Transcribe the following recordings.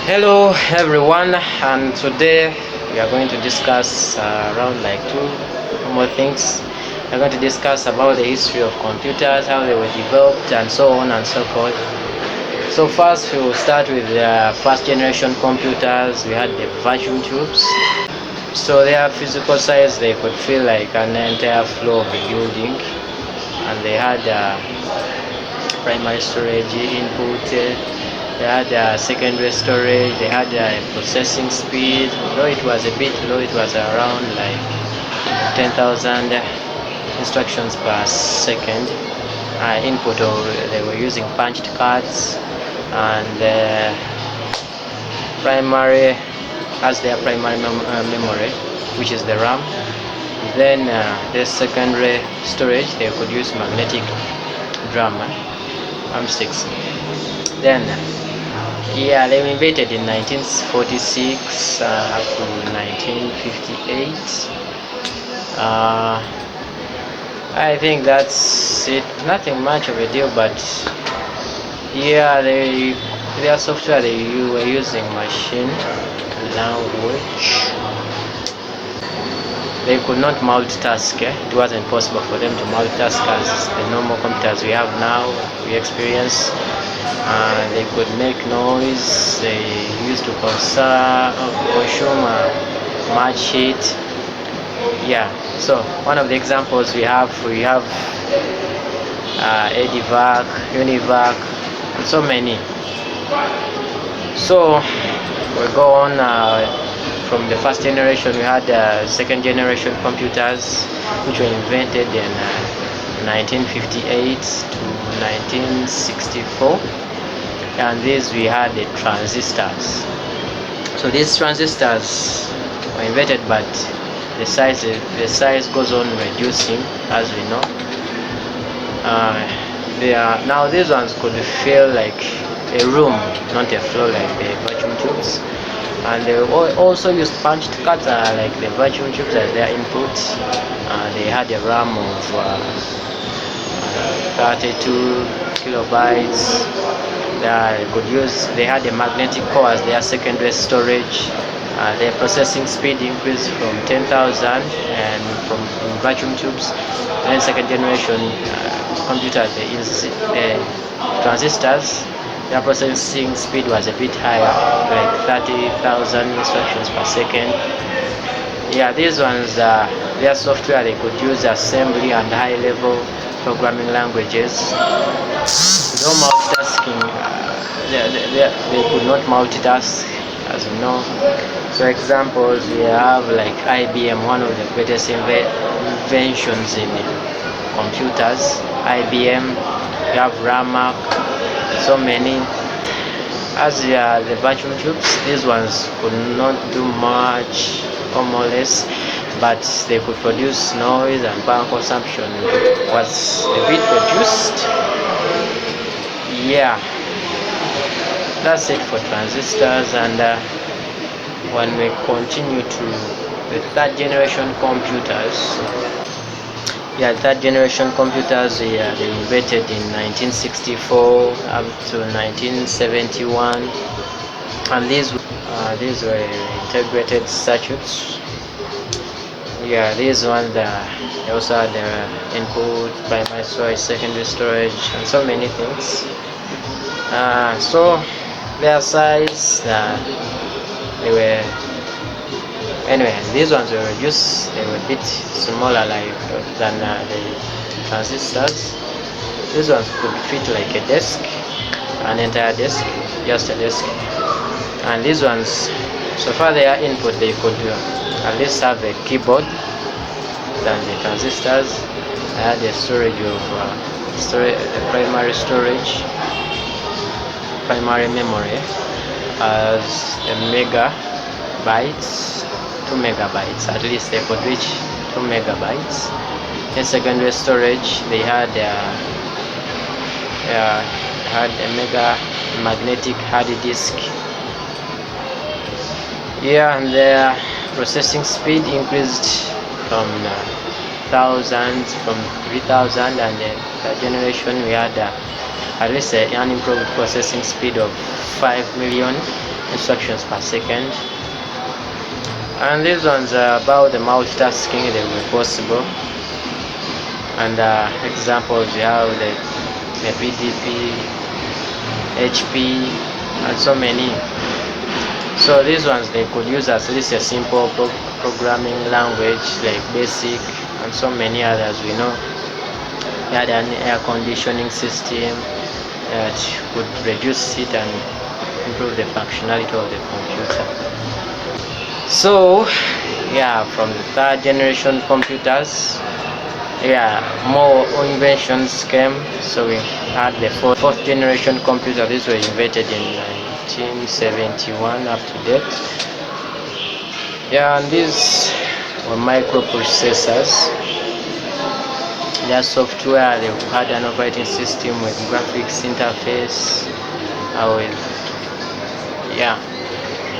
Hello everyone, and today we are going to discuss around like two more things. We're going to discuss about the history of computers, how they were developed, and so on and so forth. So first we will start with the first generation computers. We had the vacuum tubes. So their physical size, they could fill like an entire floor of a building, and they had primary storage input. They had secondary storage. They had processing speed. Though it was a bit low, it was around like 10,000 instructions per second. Input, or they were using punched cards, and primary as their primary memory, which is the RAM. Then the secondary storage, they could use magnetic drum, AM6. Then yeah, they were invented in 1946 up to 1958. I think that's it. Nothing much of a deal, but yeah, their software, they were using machine language. They could not multitask. It wasn't possible for them to multitask as the normal computers we have now, we experience. They could make noise. They used to consume much heat. Yeah. So one of the examples we have Edivac, Univac, and so many. So we go on. From the first generation, we had second generation computers, which were invented in 1958 to 1964. And these we had the transistors. So these transistors were invented, but the size goes on reducing, as we know. Now these ones could feel like a room, not a floor like the vacuum tubes. And they also used punched cards like the vacuum tubes as their input. They had a RAM of 32 kilobytes. They had a magnetic core as their secondary storage. Their processing speed increased from 10,000 and from vacuum tubes. Then second generation computers, they use transistors. Their processing speed was a bit higher, like 30,000 instructions per second. Yeah, these ones, their software, they could use assembly and high-level programming languages. No multitasking. They could not multitask, as you know. So examples, we have like IBM, one of the greatest inventions in computers. IBM, we have Ramac, so many. As the vacuum tubes, these ones could not do much or more or less, but they could produce noise, and power consumption was a bit reduced. Yeah, that's it for transistors. And when we continue to the third generation computers, yeah, third generation computers, they invented in 1964 up to 1971, and these were integrated circuits. Yeah, these ones, they also had the input, primary storage, secondary storage, and so many things. So their size, they were anyway. These ones were reduced. They were a bit smaller, like than the transistors. These ones could fit like a desk, an entire desk, just a desk. And these ones, so far their input, they could at least have a keyboard than the transistors. I had a storage of primary storage, primary memory as a megabytes, 2 megabytes. At least they could reach 2 megabytes. In secondary storage, they had a mega magnetic hard disk. Yeah, and their processing speed increased from thousands, from 3,000, and the third generation we had at least an improved processing speed of 5 million instructions per second. And these ones are about the multitasking. They will be possible. And examples, you have the PDP, HP, and so many. So these ones, they could use at least a simple programming language like BASIC and so many others. We know we had an air conditioning system that could reduce heat and improve the functionality of the computer. So yeah, from the third generation computers, more inventions came. So we had the fourth generation computer. These were invented in 1971 up to date. And these were microprocessors. Their software, they had an operating system with graphics interface, with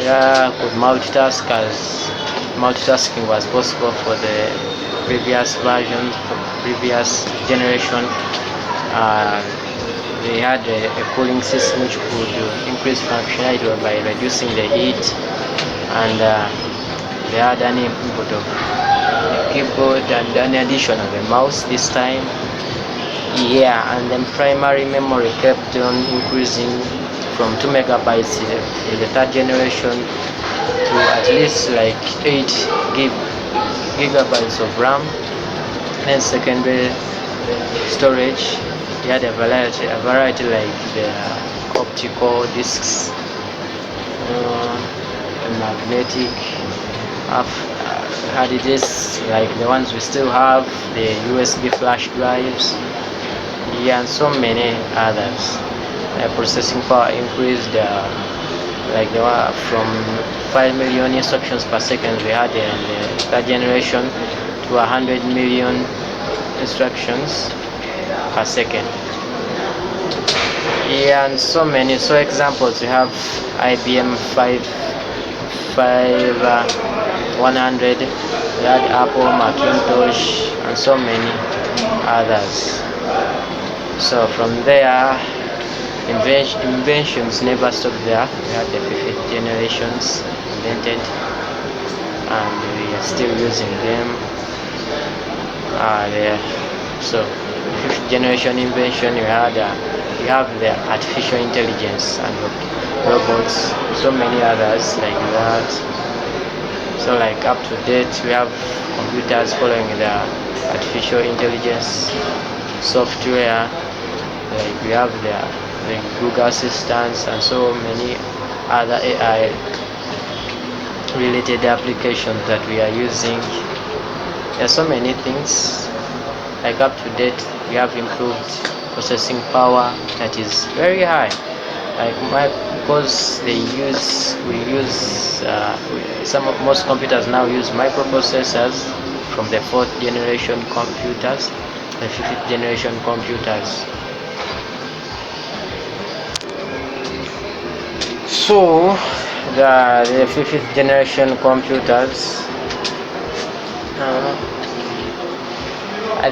could multitask, as multitasking was possible for the previous versions, previous generation. They had a cooling system which could increase functionality by reducing the heat, and they had an input of a keyboard and an addition of a mouse this time. And then primary memory kept on increasing from 2 megabytes in the third generation to at least like 8 gigabytes of RAM. And secondary storage, you had a variety like the optical discs, magnetic, hard disks like the ones we still have, the USB flash drives, and so many others. Processing power increased from 5 million instructions per second we had in the third generation to 100 million instructions per second. And so many. So examples, we have IBM 5100, we had Apple Macintosh, and so many others. So from there, inventions never stopped there. We had the fifth generations invented, and we are still using them. So fifth generation invention, you have the artificial intelligence and robots, so many others like that. So like up to date, we have computers following the artificial intelligence software. Like we have the Google Assistants and so many other AI related applications that we are using. There are so many things. Like up to date, we have improved processing power that is very high. Because most computers now use microprocessors from the fourth generation computers, the fifth generation computers. So the fifth generation computers,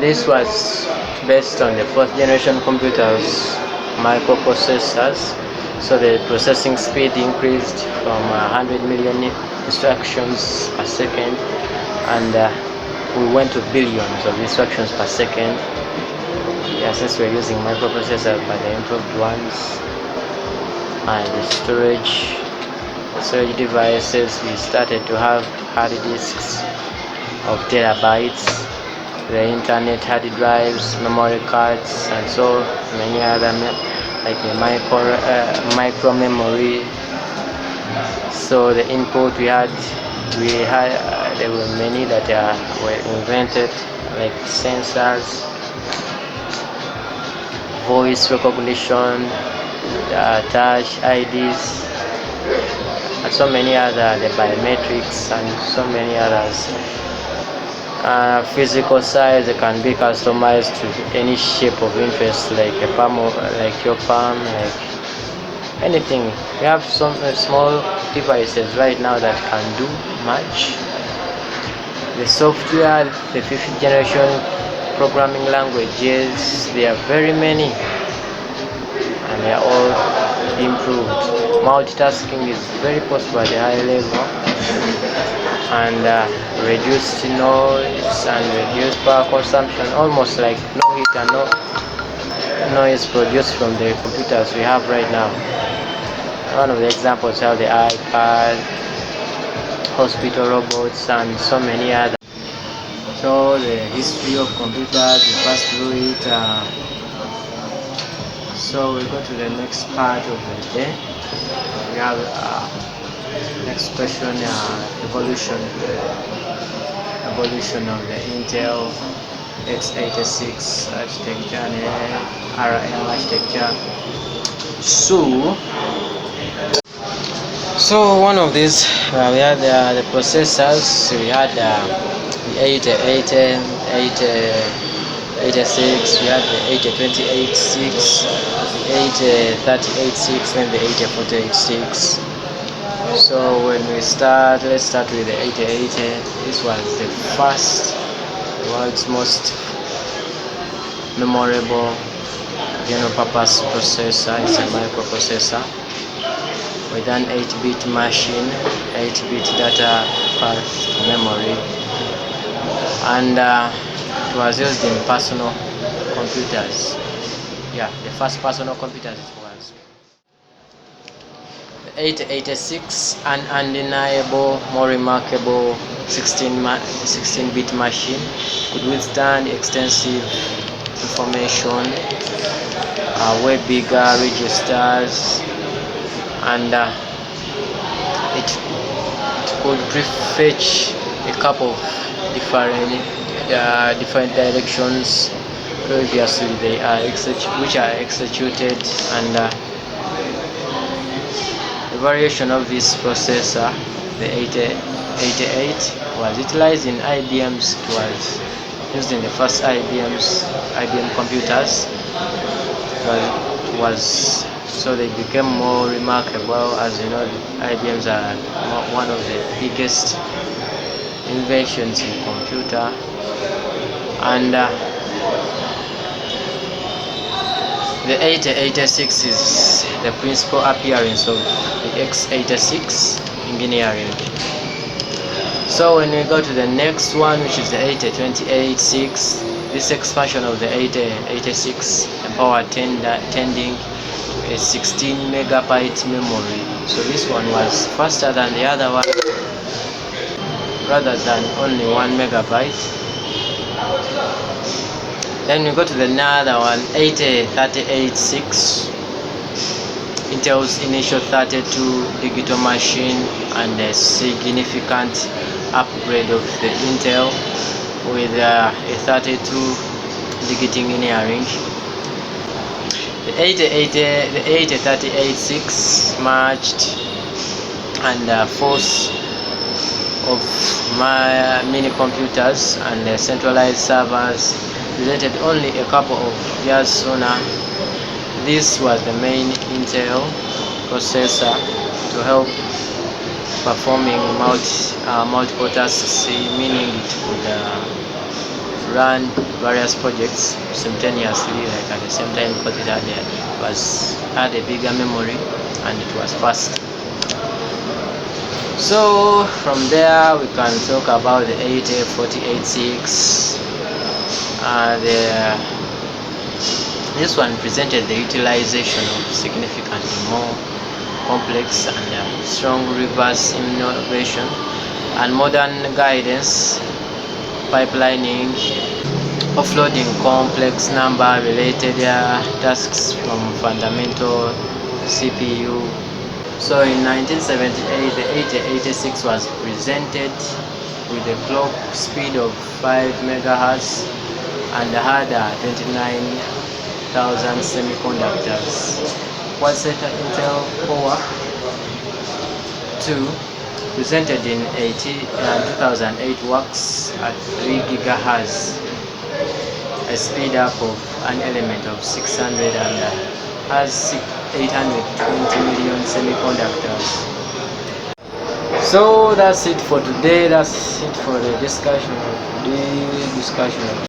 this was based on the fourth generation computers microprocessors. So the processing speed increased from 100 million instructions per second, and we went to billions of instructions per second. Since we're using microprocessors, but the improved ones. And the storage devices, we started to have hard disks of terabytes, the internet hard drives, memory cards, and so many other like the micro memory. So the input there were many that were invented, like sensors, voice recognition, touch IDs, and so many other, the biometrics, and so many others. Physical size, they can be customized to any shape of interest, like a palm, like your palm, like anything. We have some small devices right now that can do much. The software, the fifth generation programming languages, there are very many, and they are all improved. Multitasking is very possible at a high level, and reduced noise and reduced power consumption, almost like no heat and no noise produced from the computers we have right now. One of the examples are the iPad, hospital robots, and so many others. So the history of computers, we passed through it. So we go to the next part of the day. We have next question: evolution of the Intel x86 architecture and ARM architecture. So one of these, we had the processors. We had the 8080, 8086, we had the 8028.6, 8038.6, and the 8048.6. So when we start, let's start with the 8080. This was the first, world's most memorable general purpose processor. It's a microprocessor with an 8-bit machine, 8-bit data path memory, and it was used in personal computers. Yeah, the first personal computers it was. The 8086, an undeniable, more remarkable 16-bit machine, could withstand extensive information, way bigger registers, and it could prefetch a couple of different directions previously which are executed, and the variation of this processor, the 8088, was utilized in IBM's. It was used in the first IBM computers. It was so they became more remarkable. As you know, IBMs are one of the biggest inventions in computer, and the 8086 is the principal appearance of the x86 engineering. So when we go to the next one, which is the 8028.6, this expansion of the 8086 empowered tending to a 16 megabyte memory. So this one was faster than the other one, rather than only 1 megabyte. Then we go to the another one, 8038.6, Intel's initial 32 digital machine, and a significant upgrade of the Intel with a 32 digit engineering. The 8038.6 matched and force of my mini computers and centralized servers related only a couple of years sooner. This was the main Intel processor to help performing multiple tasks, meaning it could run various projects simultaneously, like at the same time, because it had a bigger memory and it was fast. So from there we can talk about the 8048.6. This one presented the utilization of significantly more complex and strong reverse innovation and modern guidance, pipelining, offloading complex number related tasks from fundamental CPU. So in 1978, the 8086 was presented with a clock speed of 5 megahertz and had 29,000 semiconductors. Quad-Zeta Intel Core 2, presented in 2008, works at 3 gigahertz, a speed up of an element of 600, and has 820 million semiconductors. So that's it for today. That's it for the discussion of